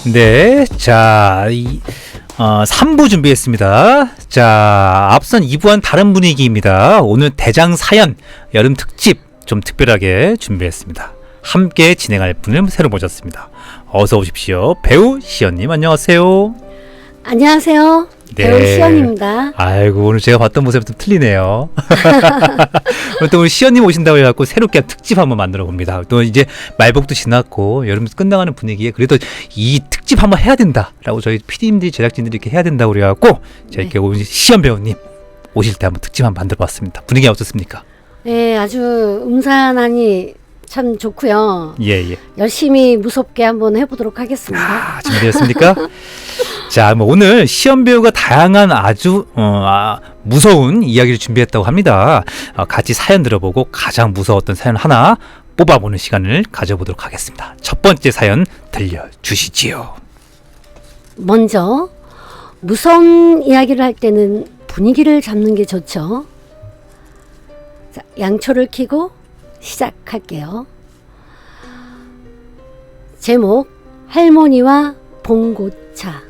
네, 자, 3부 준비했습니다. 자, 앞선 2부와는 다른 분위기입니다. 오늘 대장 사연 여름 특집 좀 특별하게 준비했습니다. 함께 진행할 분을 새로 모셨습니다. 어서 오십시오. 배우 시연님 안녕하세요. 안녕하세요. 네. 배우 시연입니다. 아이고, 오늘 제가 봤던 모습이 좀 틀리네요. 오늘 또 우리 시연님 오신다고 해갖고 새롭게 특집 한번 만들어 봅니다. 또 이제 말복도 지났고 여름도 끝나가는 분위기에 그래도 이 특집 한번 해야 된다라고 저희 PD님들이 제작진들이 이렇게 해야 된다고 그래갖고 제가 이렇게 오늘 시연 배우님 오실 때 한번 특집 한번 만들어 봤습니다. 분위기 어떻습니까? 네, 아주 음산하니 참 좋고요. 예. 열심히 무섭게 한번 해보도록 하겠습니다. 준비됐습니까? 자, 뭐 오늘 시연 배우가 다양한 아주 무서운 이야기를 준비했다고 합니다. 같이 사연 들어보고 가장 무서웠던 사연 하나 뽑아보는 시간을 가져보도록 하겠습니다. 첫 번째 사연 들려주시지요. 먼저 무서운 이야기를 할 때는 분위기를 잡는 게 좋죠. 자, 양초를 켜고 시작할게요. 제목 할머니와 봉고차.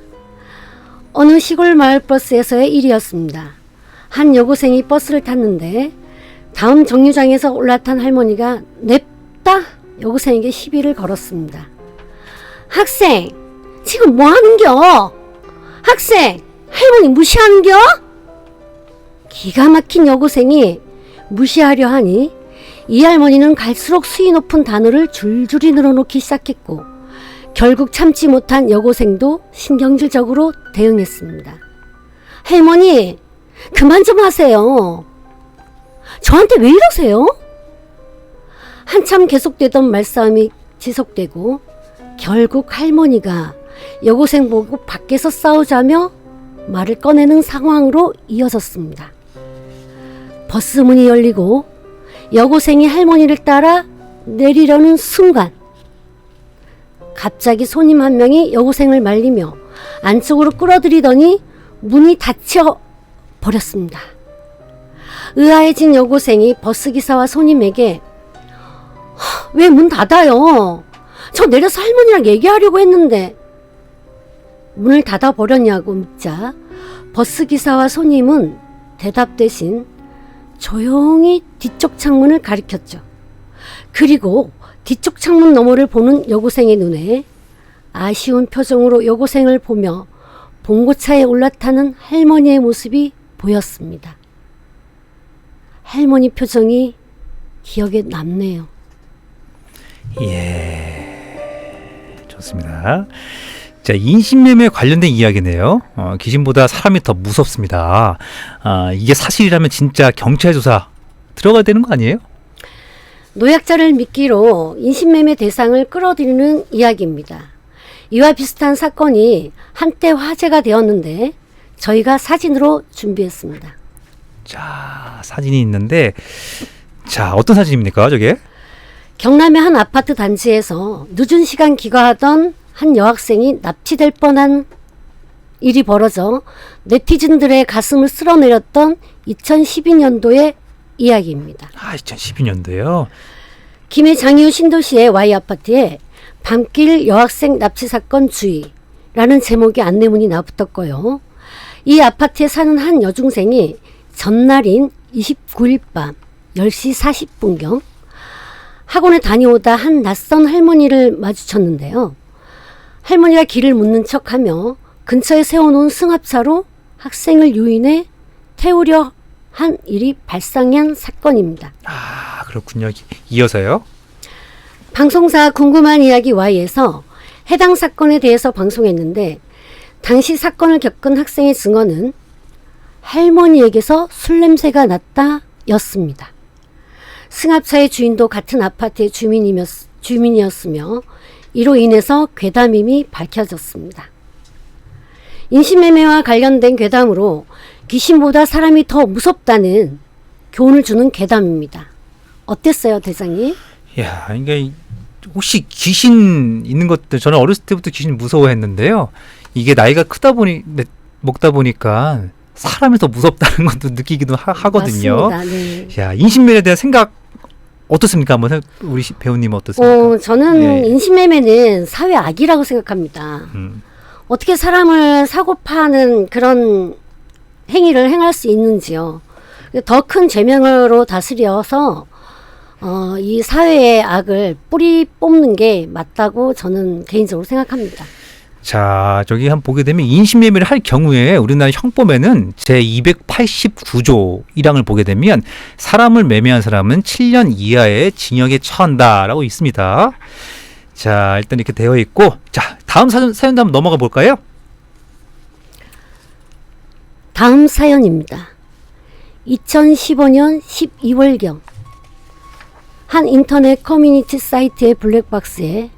어느 시골 마을버스에서의 일이었습니다. 한 여고생이 버스를 탔는데 다음 정류장에서 올라탄 할머니가 냅다 여고생에게 시비를 걸었습니다. 학생, 지금 뭐 하는겨? 학생, 할머니 무시하는겨? 기가 막힌 여고생이 무시하려 하니 이 할머니는 갈수록 수위 높은 단어를 줄줄이 늘어놓기 시작했고 결국 참지 못한 여고생도 신경질적으로 대응했습니다. 할머니, 그만 좀 하세요. 저한테 왜 이러세요? 한참 계속되던 말싸움이 지속되고 결국 할머니가 여고생 보고 밖에서 싸우자며 말을 꺼내는 상황으로 이어졌습니다. 버스 문이 열리고 여고생이 할머니를 따라 내리려는 순간 갑자기 손님 한 명이 여고생을 말리며 안쪽으로 끌어들이더니 문이 닫혀 버렸습니다. 의아해진 여고생이 버스기사와 손님에게 왜 문 닫아요? 저 내려서 할머니랑 얘기하려고 했는데 문을 닫아버렸냐고 묻자 버스기사와 손님은 대답 대신 조용히 뒤쪽 창문을 가리켰죠. 그리고 뒤쪽 창문 너머를 보는 여고생의 눈에 아쉬운 표정으로 여고생을 보며 봉고차에 올라타는 할머니의 모습이 보였습니다. 할머니 표정이 기억에 남네요. 예, 좋습니다. 자, 인신매매 관련된 이야기네요. 귀신보다 사람이 더 무섭습니다. 이게 사실이라면 진짜 경찰 조사 들어가야 되는 거 아니에요? 노약자를 미끼로 인신매매 대상을 끌어들이는 이야기입니다. 이와 비슷한 사건이 한때 화제가 되었는데 저희가 사진으로 준비했습니다. 자, 사진이 있는데 자, 어떤 사진입니까, 저게? 경남의 한 아파트 단지에서 늦은 시간 귀가하던 한 여학생이 납치될 뻔한 일이 벌어져 네티즌들의 가슴을 쓸어내렸던 2012년도의 이야기입니다. 2012년도요? 김해 장이후 신도시의 Y아파트에 밤길 여학생 납치 사건 주의라는 제목의 안내문이 나붙었고요. 이 아파트에 사는 한 여중생이 전날인 29일 밤 10시 40분경 학원에 다녀오다 한 낯선 할머니를 마주쳤는데요. 할머니가 길을 묻는 척하며 근처에 세워놓은 승합차로 학생을 유인해 태우려 한 일이 발생한 사건입니다. 그렇군요. 이어서요? 방송사 궁금한 이야기 Y에서 해당 사건에 대해서 방송했는데 당시 사건을 겪은 학생의 증언은 할머니에게서 술 냄새가 났다 였습니다. 승합차의 주인도 같은 아파트의 주민이었으며 이로 인해서 괴담임이 밝혀졌습니다. 인신매매와 관련된 괴담으로 귀신보다 사람이 더 무섭다는 교훈을 주는 괴담입니다. 어땠어요, 대장님? 야, 그러니까 혹시 귀신 있는 것들 저는 어렸을 때부터 귀신 무서워했는데요. 이게 나이가 먹다 보니까 사람이 더 무섭다는 것도 느끼기도 하거든요. 맞습니다. 네. 야, 인신매매에 대한 생각 어떻습니까? 한번 우리 배우님 어떻습니까? 저는 예. 인신매매는 사회 악이라고 생각합니다. 어떻게 사람을 사고 파는 그런 행위를 행할 수 있는지요. 더 큰 죄명으로 다스려서 이 사회의 악을 뿌리 뽑는 게 맞다고 저는 개인적으로 생각합니다. 자, 저기 한번 보게 되면 인신매매를 할 경우에 우리나라 형법에는 제289조 1항을 보게 되면 사람을 매매한 사람은 7년 이하의 징역에 처한다라고 있습니다. 자, 일단 이렇게 되어 있고, 자, 다음 사연도 한번 넘어가 볼까요? 다음 사연입니다. 2015년 12월경 한 인터넷 커뮤니티 사이트의 블랙박스에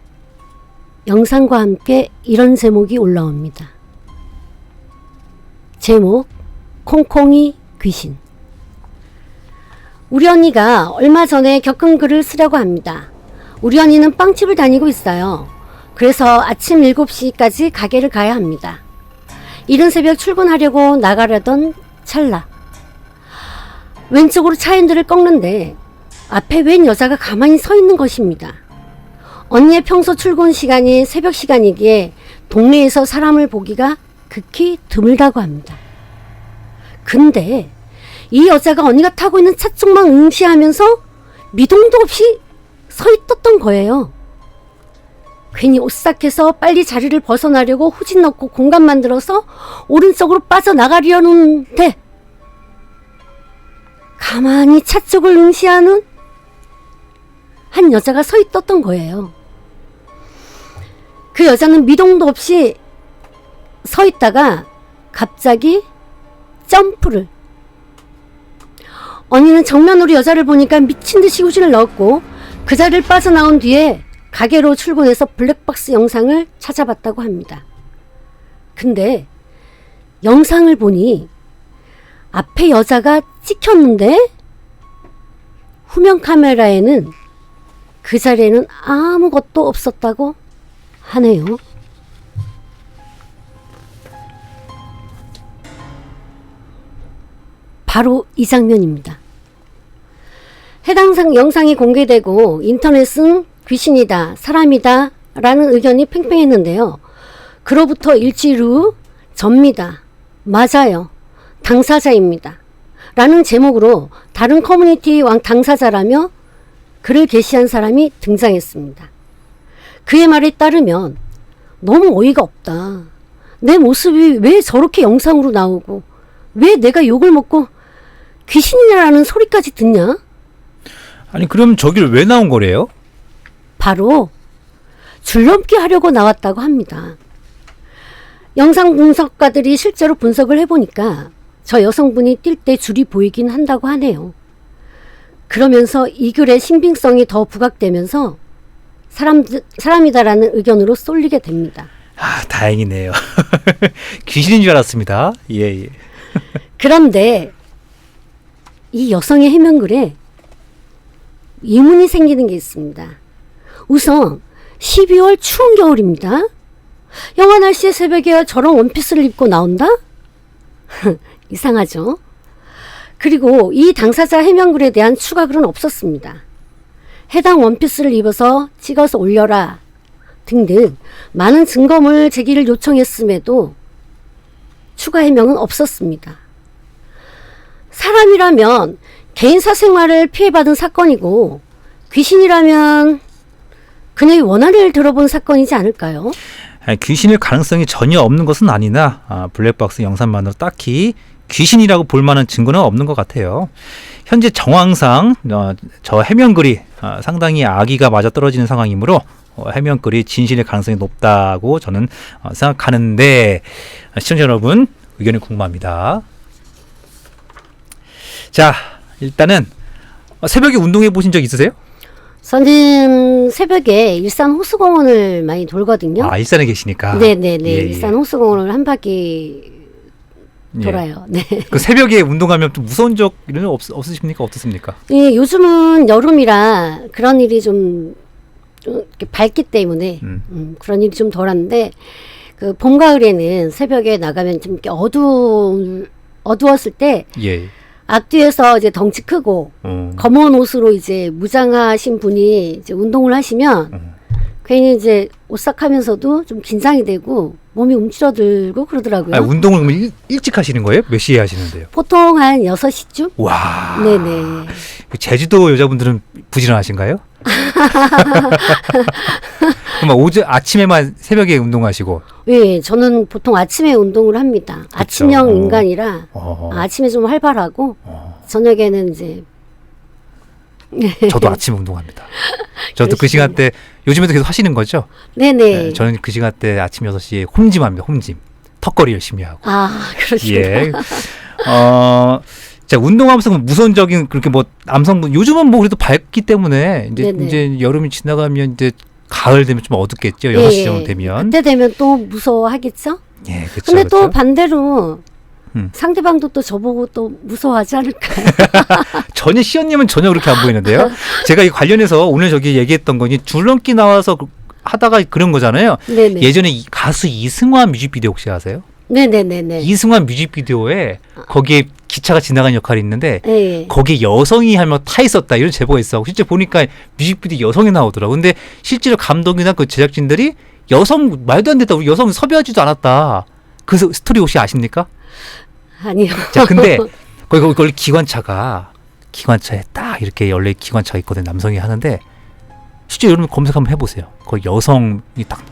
영상과 함께 이런 제목이 올라옵니다. 제목 콩콩이 귀신. 우리 언니가 얼마 전에 겪은 글을 쓰려고 합니다. 우리 언니는 빵집을 다니고 있어요. 그래서 아침 7시까지 가게를 가야 합니다. 이른 새벽 출근하려고 나가려던 찰나 왼쪽으로 차 핸들을 꺾는데 앞에 웬 여자가 가만히 서 있는 것입니다. 언니의 평소 출근 시간이 새벽 시간이기에 동네에서 사람을 보기가 극히 드물다고 합니다. 근데 이 여자가 언니가 타고 있는 차 쪽만 응시하면서 미동도 없이 서 있었던 거예요. 괜히 오싹해서 빨리 자리를 벗어나려고 후진 넣고 공간 만들어서 오른쪽으로 빠져나가려는데 가만히 차 쪽을 응시하는 한 여자가 서 있었던 거예요. 그 여자는 미동도 없이 서 있다가 갑자기 점프를. 언니는 정면으로 여자를 보니까 미친 듯이 후진을 넣었고 그 자리를 빠져나온 뒤에 가게로 출근해서 블랙박스 영상을 찾아봤다고 합니다. 근데 영상을 보니 앞에 여자가 찍혔는데 후면 카메라에는 그 자리에는 아무것도 없었다고 하네요. 바로 이 장면입니다. 해당 영상이 공개되고 인터넷은 귀신이다, 사람이다 라는 의견이 팽팽했는데요. 그로부터 일주일 후 접니다. 맞아요. 당사자입니다. 라는 제목으로 다른 커뮤니티 당사자라며 글을 게시한 사람이 등장했습니다. 그의 말에 따르면 너무 어이가 없다. 내 모습이 왜 저렇게 영상으로 나오고 왜 내가 욕을 먹고 귀신이라는 소리까지 듣냐? 아니, 그럼 저길 왜 나온 거래요? 바로 줄넘기 하려고 나왔다고 합니다. 영상 분석가들이 실제로 분석을 해보니까 저 여성분이 뛸 때 줄이 보이긴 한다고 하네요. 그러면서 이 글의 신빙성이 더 부각되면서 사람이다라는 의견으로 쏠리게 됩니다. 아, 다행이네요. 귀신인 줄 알았습니다. 예. 그런데 이 여성의 해명글에 의문이 생기는 게 있습니다. 우선 12월 추운 겨울입니다. 영하 날씨의 새벽에 저런 원피스를 입고 나온다? 이상하죠? 그리고 이 당사자 해명글에 대한 추가글은 없었습니다. 해당 원피스를 입어서 찍어서 올려라 등등 많은 증거물 제기를 요청했음에도 추가 해명은 없었습니다. 사람이라면 개인사 생활을 피해받은 사건이고 귀신이라면 그녀의 원한을 들어본 사건이지 않을까요? 아니, 귀신일 가능성이 전혀 없는 것은 아니나 블랙박스 영상만으로 딱히 귀신이라고 볼 만한 증거는 없는 것 같아요. 현재 정황상 저 해명글이 상당히 악의가 맞아떨어지는 상황이므로 해명글이 진실일 가능성이 높다고 저는 생각하는데 시청자 여러분 의견이 궁금합니다. 자, 일단은 새벽에 운동해 보신 적 있으세요? 저는 새벽에 일산 호수공원을 많이 돌거든요. 아, 일산에 계시니까. 네네네. 예. 일산 호수공원을 한 바퀴 돌아요. 네. 그 새벽에 운동하면 좀 무서운 적 이런 거 없으십니까? 어떻습니까? 예, 요즘은 여름이라 그런 일이 좀 이렇게 밝기 때문에 그런 일이 좀 덜한데 그 봄 가을에는 새벽에 나가면 좀 이렇게 어두웠을 때 예. 앞뒤에서 이제 덩치 크고 검은 옷으로 이제 무장하신 분이 이제 운동을 하시면 괜히 이제 오싹하면서도 좀 긴장이 되고 몸이 움츠러들고 그러더라고요. 아니, 운동을 그러면 일찍 하시는 거예요? 몇 시에 하시는데요? 보통 한 6시쯤? 와. 네네. 제주도 여자분들은 부지런하신가요? 그럼 아침에만 새벽에 운동하시고. 예, 저는 보통 아침에 운동을 합니다. 그쵸. 아침형 인간이라 아침에 좀 활발하고 저녁에는 이제 저도 아침 운동합니다. 저도 그 열심히. 시간대 요즘에도 계속 하시는 거죠? 네네. 네, 저는 그 시간대 아침 6시에 홈짐합니다. 홈짐. 턱걸이 열심히 하고. 아, 그러시구나. 예. 자, 운동하면서 무선적인 그렇게 뭐 남성분 요즘은 뭐 그래도 밝기 때문에 네네. 이제 여름이 지나가면 이제 가을 되면 좀 어둡겠죠. 6시 정도 되면. 그때 되면 또 무서워하겠죠? 예, 그렇죠. 근데 또 반대로 음. 상대방도 또 저보고 또 무서워하지 않을까요? 전혀 시연님은 전혀 그렇게 안 보이는데요. 제가 이 관련해서 오늘 저기 얘기했던 거니 줄넘기 나와서 하다가 그런 거잖아요. 네네. 예전에 가수 이승환 뮤직비디오 혹시 아세요? 네네네네. 이승환 뮤직비디오에 거기에 기차가 지나가는 역할이 있는데 예. 거기에 여성이 한 명 타 있었다 이런 제보가 있어. 실제 보니까 뮤직비디오 여성이 나오더라고. 근데 실제로 감독이나 그 제작진들이 여성 말도 안 됐다. 우리 여성 섭외하지도 않았다. 그 스토리 혹시 아십니까? 아니요. 자, 근데 거기 기관차에 딱 이렇게 원래 기관차가 있거든. 남성이 하는데 실제 여러분 검색 한번 해보세요. 거기 여성이 딱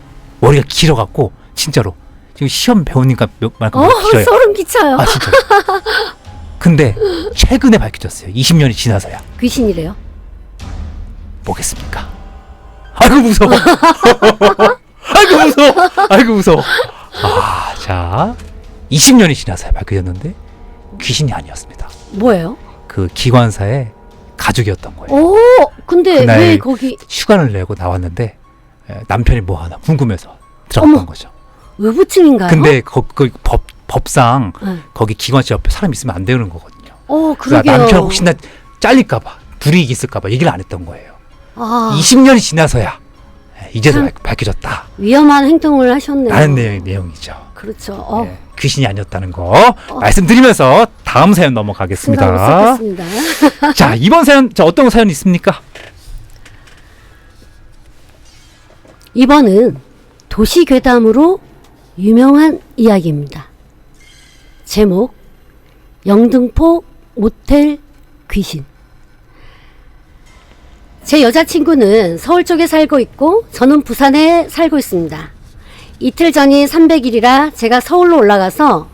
머리가 길어갖고 진짜로 지금 시험 배우니까 말끔 길어요. 소름 끼쳐요. 아 진짜. 근데 최근에 밝혀졌어요. 20년이 지나서야. 귀신이래요. 뭐겠습니까? 아이고 무서워. 아이고 무서워. 아이고 무서워. 아, 자 20년이 지나서야 밝혀졌는데 귀신이 아니었습니다. 뭐예요? 그 기관사의 가족이었던 거예요. 오, 근데 그날 왜 거기 휴가를 내고 나왔는데 남편이 뭐 하나 궁금해서 들어갔던 어머. 거죠. 의부증인가요? 근데 법상 네. 거기 기관차 옆에 사람 있으면 안 되는 거거든요. 그러게요. 그러니까 남편 혹시나 잘릴까봐 불이익이 있을까봐 얘기를 안 했던 거예요. 아, 20년이 지나서야 이제서 참. 밝혀졌다. 위험한 행동을 하셨네요. 라는 내용이죠. 그렇죠. 예, 귀신이 아니었다는 거 말씀드리면서 다음 사연 넘어가겠습니다. 습니다 자, 이번 사연 어떤 사연 있습니까? 이번은 도시 괴담으로 유명한 이야기입니다. 제목 영등포 모텔 귀신. 제 여자친구는 서울 쪽에 살고 있고 저는 부산에 살고 있습니다. 이틀 전이 300일이라 제가 서울로 올라가서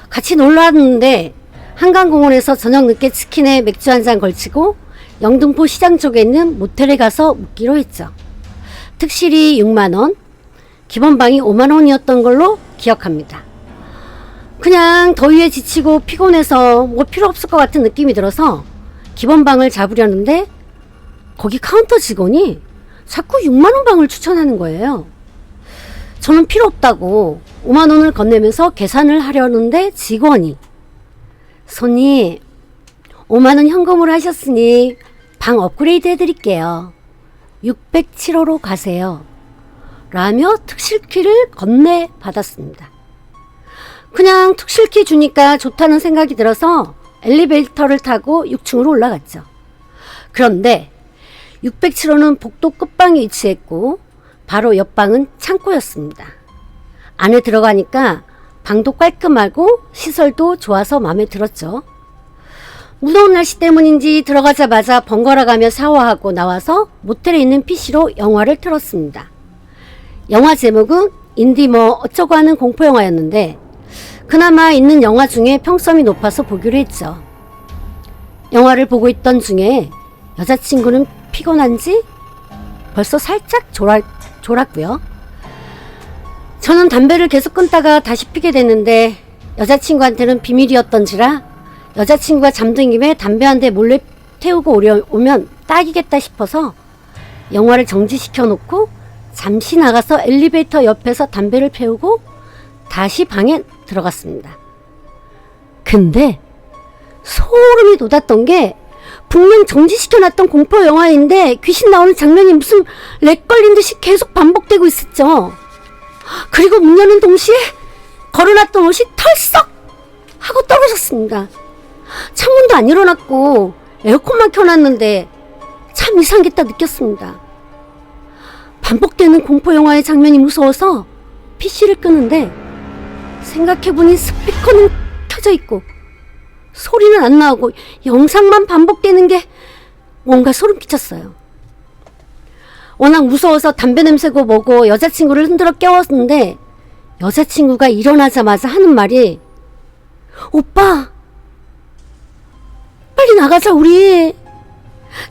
같이 놀러 왔는데 한강공원에서 저녁 늦게 치킨에 맥주 한 잔 걸치고 영등포 시장 쪽에 있는 모텔에 가서 묵기로 했죠. 특실이 6만원, 기본방이 5만원이었던 걸로 기억합니다. 그냥 더위에 지치고 피곤해서 뭐 필요 없을 것 같은 느낌이 들어서 기본방을 잡으려는데 거기 카운터 직원이 자꾸 6만원 방을 추천하는 거예요. 저는 필요 없다고 5만원을 건네면서 계산을 하려는데 직원이 손님 5만원 현금으로 하셨으니 방 업그레이드 해드릴게요. 607호로 가세요. 라며 특실키를 건네 받았습니다. 그냥 특실키 주니까 좋다는 생각이 들어서 엘리베이터를 타고 6층으로 올라갔죠. 그런데 607호는 복도 끝방에 위치했고 바로 옆방은 창고였습니다. 안에 들어가니까 방도 깔끔하고 시설도 좋아서 마음에 들었죠. 무더운 날씨 때문인지 들어가자마자 번갈아 가며 샤워하고 나와서 모텔에 있는 PC로 영화를 틀었습니다. 영화 제목은 인디 뭐 어쩌고 하는 공포영화였는데 그나마 있는 영화 중에 평점이 높아서 보기로 했죠. 영화를 보고 있던 중에 여자친구는 피곤한지 벌써 살짝 졸았고요. 저는 담배를 계속 끊다가 다시 피게 됐는데 여자친구한테는 비밀이었던지라 여자친구가 잠든 김에 담배 한 대 몰래 태우고 오면 딱이겠다 싶어서 영화를 정지시켜 놓고 잠시 나가서 엘리베이터 옆에서 담배를 피우고 다시 방에 들어갔습니다. 근데 소름이 돋았던 게 분명 정지시켜놨던 공포 영화인데 귀신 나오는 장면이 무슨 렉 걸린 듯이 계속 반복되고 있었죠. 그리고 문 여는 동시에 걸어놨던 옷이 털썩 하고 떨어졌습니다. 창문도 안 열어놨고 에어컨만 켜놨는데 참 이상하겠다 느꼈습니다. 반복되는 공포영화의 장면이 무서워서 PC를 끄는데 생각해보니 스피커는 켜져 있고 소리는 안 나오고 영상만 반복되는 게 뭔가 소름 끼쳤어요. 워낙 무서워서 담배 냄새고 뭐고 여자친구를 흔들어 깨웠는데 여자친구가 일어나자마자 하는 말이 오빠 빨리 나가자 우리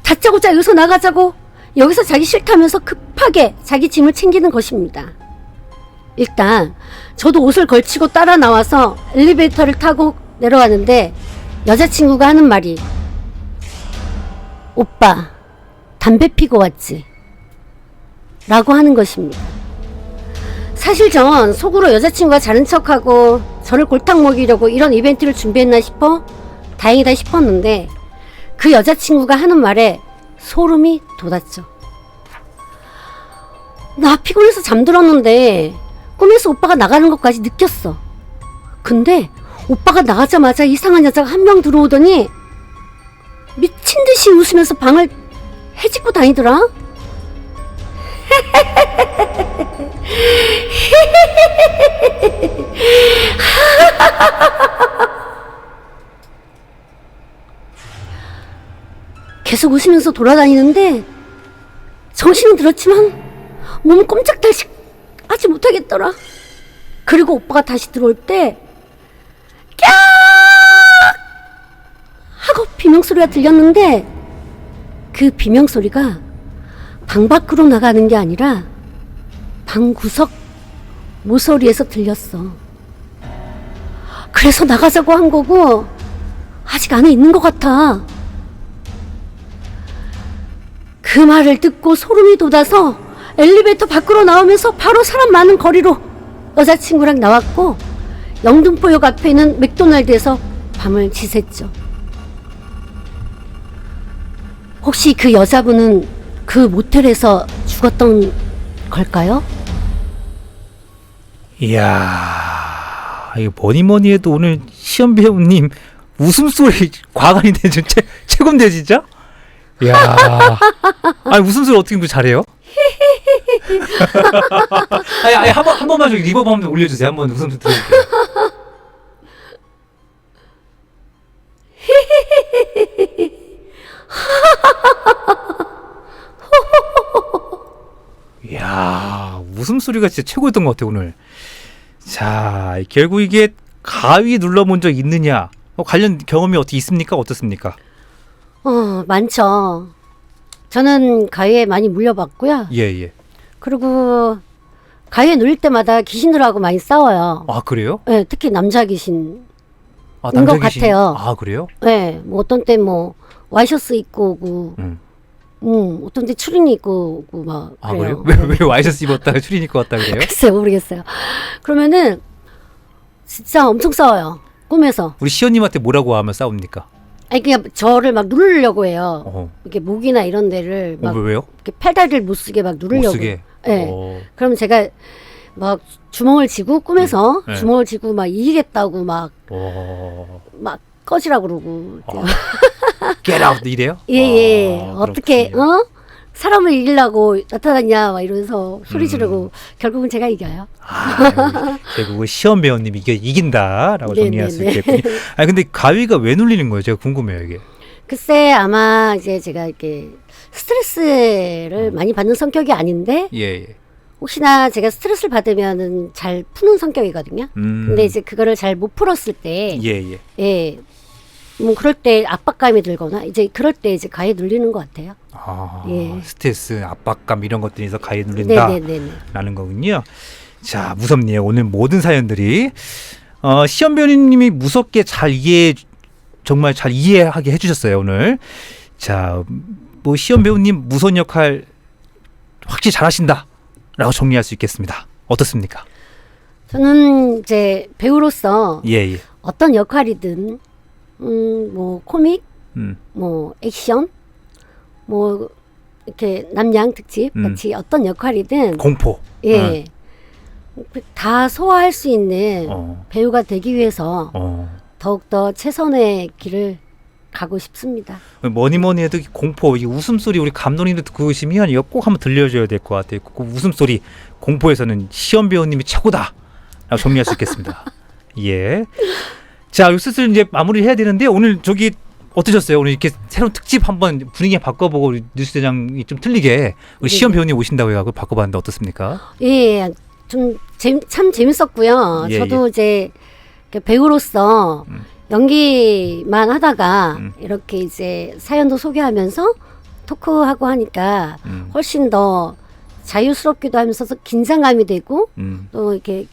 다짜고짜 여기서 나가자고 여기서 자기 싫다면서 급하게 자기 짐을 챙기는 것입니다. 일단 저도 옷을 걸치고 따라 나와서 엘리베이터를 타고 내려가는데 여자친구가 하는 말이 오빠 담배 피고 왔지? 라고 하는 것입니다. 사실 전 속으로 여자친구가 자는 척하고 저를 골탕 먹이려고 이런 이벤트를 준비했나 싶어 다행이다 싶었는데 그 여자친구가 하는 말에 소름이 돋았죠. 나 피곤해서 잠들었는데 꿈에서 오빠가 나가는 것까지 느꼈어. 근데 오빠가 나가자마자 이상한 여자가 한 명 들어오더니 미친 듯이 웃으면서 방을 헤집고 다니더라. 계속 웃으면서 돌아다니는데 정신은 들었지만 몸은 꼼짝달싹 하지 못하겠더라. 그리고 오빠가 다시 들어올 때 꺄악 하고 비명소리가 들렸는데 그 비명소리가 방 밖으로 나가는 게 아니라 방 구석 모서리에서 들렸어. 그래서 나가자고 한 거고 아직 안에 있는 것 같아. 그 말을 듣고 소름이 돋아서 엘리베이터 밖으로 나오면서 바로 사람 많은 거리로 여자친구랑 나왔고 영등포역 앞에 있는 맥도날드에서 밤을 지샜죠. 혹시 그 여자분은 그 모텔에서 죽었던 걸까요? 이야, 이거 뭐니 해도 오늘 시연 배우님 웃음소리 과간인데 최고인데 진짜? 이야, 아니 웃음소리 어떻게 그렇게 잘해요? 아니 한 번만 좀 리버브 한번 올려주세요. 한번 웃음소리 들어볼게요. 이야, 웃음소리가 진짜 최고였던 것 같아요 오늘. 자, 결국 이게 가위 눌러본 적 있느냐, 관련 경험이 어떻게 있습니까? 어떻습니까? 많죠. 저는 가위에 많이 물려봤고요. 예. 그리고 가위에 눌릴 때마다 귀신들하고 많이 싸워요. 아, 그래요? 네, 특히 남자 귀신. 아, 것 같아요. 아, 그래요? 네, 뭐 어떤 때 뭐 와이셔츠 입고 오고, 어떤 때 추리닝 입고 오고 막 아, 그래요. 그래요? 왜 와이셔츠 입었다가 추리닝 입고 왔다 그래요? 글쎄요, 모르겠어요. 그러면은 진짜 엄청 싸워요. 꿈에서. 우리 시연님한테 뭐라고 하면 싸웁니까? 아니 그냥 저를 막 누르려고 해요. 어허. 이렇게 목이나 이런 데를 막 왜요? 이렇게 팔다리를 못 쓰게 막 누르려고. 못 쓰게. 네. 그럼 제가 막 주먹을 쥐고 꿈에서 네. 주먹을 쥐고 막 이기겠다고 막 꺼지라고 그러고. Get out 이래요? 예. 아, 어떻게 그렇군요. 사람을 이기려고 나타났냐 막 이러면서 소리 지르고 결국은 제가 이겨요. 결국 시연 배우님이 이긴다라고 정리할 수 네네네. 있겠군요. 아니 근데 가위가 왜 눌리는 거예요? 제가 궁금해요 이게. 글쎄 아마 이제 제가 이렇게 스트레스를 많이 받는 성격이 아닌데 예. 혹시나 제가 스트레스를 받으면은 잘 푸는 성격이거든요. 근데 이제 그거를 잘 못 풀었을 때, 예. 뭐 그럴 때 압박감이 들거나 이제 그럴 때 이제 가위에 눌리는 것 같아요. 아, 예. 스트레스, 압박감 이런 것들에서 가위에 눌린다라는 거군요. 자, 무섭네요. 오늘 모든 사연들이 시연 배우님이 무섭게 정말 잘 이해하게 해주셨어요 오늘. 자, 뭐 시연 배우님 무서운 역할 확실히 잘하신다라고 정리할 수 있겠습니다. 어떻습니까? 저는 이제 배우로서 예. 어떤 역할이든 뭐 코믹, 뭐 액션, 뭐 이렇게 남양 특집 같이 어떤 역할이든 공포. 다 소화할 수 있는 배우가 되기 위해서 더욱더 최선의 길을 가고 싶습니다. 뭐니 해도 공포, 이 웃음소리 우리 감독님도 듣고 계시면 이거 꼭 한번 들려줘야 될 것 같아요. 그 웃음소리 공포에서는 시연 배우님이 최고다 라고 정리할 수 있겠습니다. 예. 자, 슬슬 이제 마무리 해야 되는데 오늘 저기 어떠셨어요? 오늘 이렇게 새로운 특집 한번 분위기 바꿔보고 우리 뉴스대장이 좀 틀리게 우리 시연 배우님 오신다고 해서 바꿔봤는데 어떻습니까? 예, 좀 참 재밌었고요. 예, 저도 이제 배우로서 연기만 하다가 이렇게 이제 사연도 소개하면서 토크하고 하니까 훨씬 더 자유스럽기도 하면서 긴장감이 되고 또 이렇게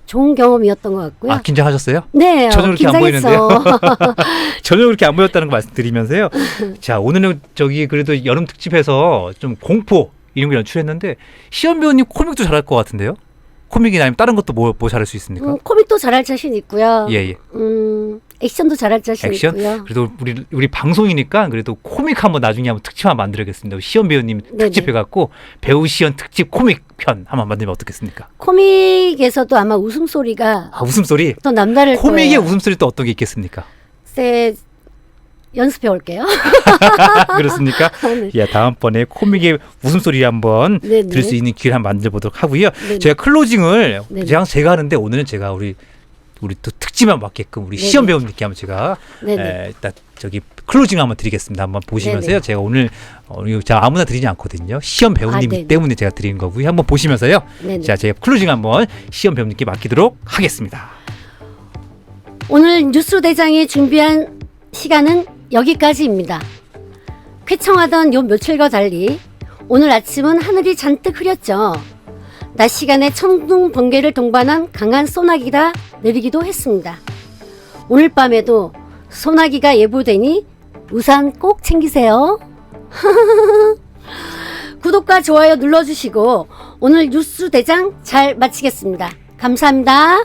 좋은 경험이었던 것 같고요. 아, 긴장하셨어요? 네, 전혀 그렇게 안 긴장했어. 보이는데요. 전혀 그렇게 안 보였다는 거 말씀드리면서요. 자, 오늘은 저기 그래도 여름 특집에서 좀 공포 이런 거 연출했는데 시연 배우님 코믹도 잘할 것 같은데요? 코믹이나 아니면 다른 것도 뭐 잘할 수 있습니까? 코믹도 잘할 자신 있고요. 예, 예. 액션도 잘할 자신 액션? 있고요. 그래도 우리 방송이니까 그래도 코믹 한번 나중에 한번 특집 한번 만들겠습니다. 시연 배우님 특집 해갖고 배우 시연 특집 코믹 편 한번 만들면 어떻겠습니까? 코믹에서도 아마 웃음소리가 웃음소리? 또 남다를 코믹의 거예요. 웃음소리 또 어떤 게 있겠습니까? 글쎄, 연습해 올게요. 그렇습니까? 네. 예, 다음번에 코믹의 웃음소리 한번 네네. 들을 수 있는 기회를 한번 만들어 보도록 하고요. 네네. 제가 클로징을 네네. 제가 하는데 오늘은 제가 우리 또 특집만 맞게끔 우리 네네. 시연 배우님께 한번 제가 네네. 일단 저기 클로징 한번 드리겠습니다. 한번 보시면서요. 네네. 제가 오늘 이거 제가 아무나 드리지 않거든요. 시연 배우님 네네. 때문에 제가 드리는 거고요. 한번 보시면서요. 네네. 자, 제가 클로징 한번 시연 배우님께 맡기도록 하겠습니다. 오늘 뉴스 대장이 준비한 시간은 여기까지입니다. 쾌청하던 요 며칠과 달리 오늘 아침은 하늘이 잔뜩 흐렸죠. 낮 시간에 천둥 번개를 동반한 강한 소나기가 내리기도 했습니다. 오늘 밤에도 소나기가 예보되니 우산 꼭 챙기세요. 구독과 좋아요 눌러주시고 오늘 뉴스 대장 잘 마치겠습니다. 감사합니다.